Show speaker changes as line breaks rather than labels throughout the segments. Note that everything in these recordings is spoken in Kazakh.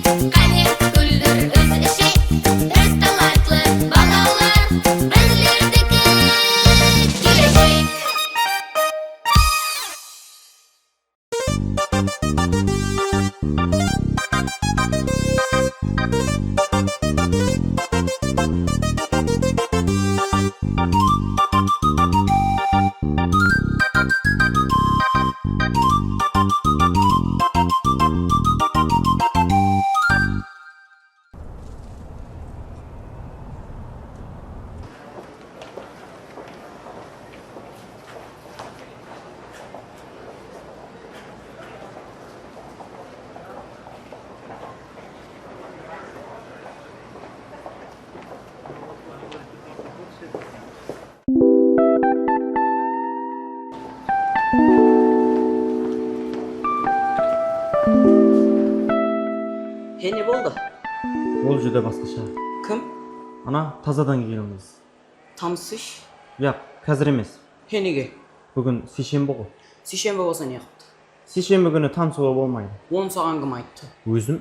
Qani güldür öz işi, öz talantlı balalar, bizlerdeki gelecek.
Ne oldu?
Ол жүде басқаша.
Kim?
Ана тазадан келген қыз.
Tanışış.
Yap, қазір емес.
Henige.
Бүгін сейшенбі ғой.
Sişembe olsa ne yaptı?
Сейшенбі күні танысуға болмайды.
Onu sağan kim ayttı?
Өзім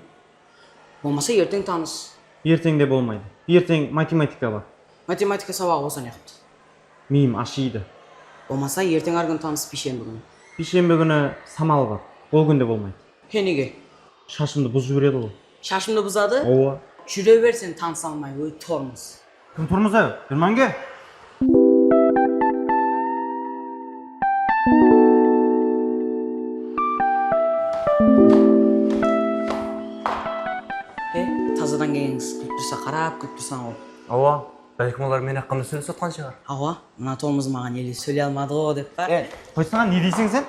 Olmasa yerden tanış.
ертең де болмайды. Ертең математика бар.
Matematika sabağı olsa ne yaptı?
Миым ашиды.
Olmasa yerden argın tanış pişembe günü.
Бейшенбі күні самал бар. Ол күнде болмайды.
Henige.
Шашымды бұзып жібереді ғой.
Şaşımda buzadı.
Ооба.
Şuraya versen tanış almay. Öy tormuz.
Кім тұрмыз ау? Германге?
Tazadan geliniz. Küttürse karab, küttürsen ol.
Ооба. Бәлкім олар мен ақымды сөйлесіп жатқан шығар.
Ава, мына tormuz маған елі сөйлей алмады ғой деп па.
Қойсаңа не дейсің сен?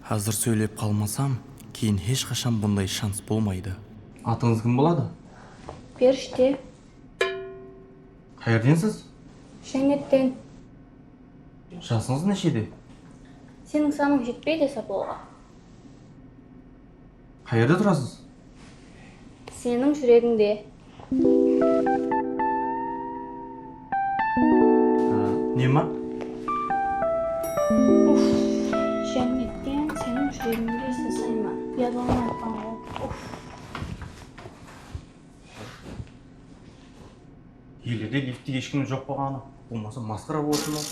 Hazır söylеп қалмасам, кейін ешқашан бұндай шанс болмайды.
Атыңыз кім болады?
Періште,
Қайерденсіз?
Шәңеттен.
Жасыңыз нешеде?
Сенің саның жетпейді Саполға.
Қайерде тұрасыз?
Сенің жүрегіңде.
Нема?
Жәннеттен сенің жүрегіңде сасаймын. Ұяламай айтқан ғой.
Елде лифтте ешкім жоқ болғаны. Болмаса масқара болсын ол.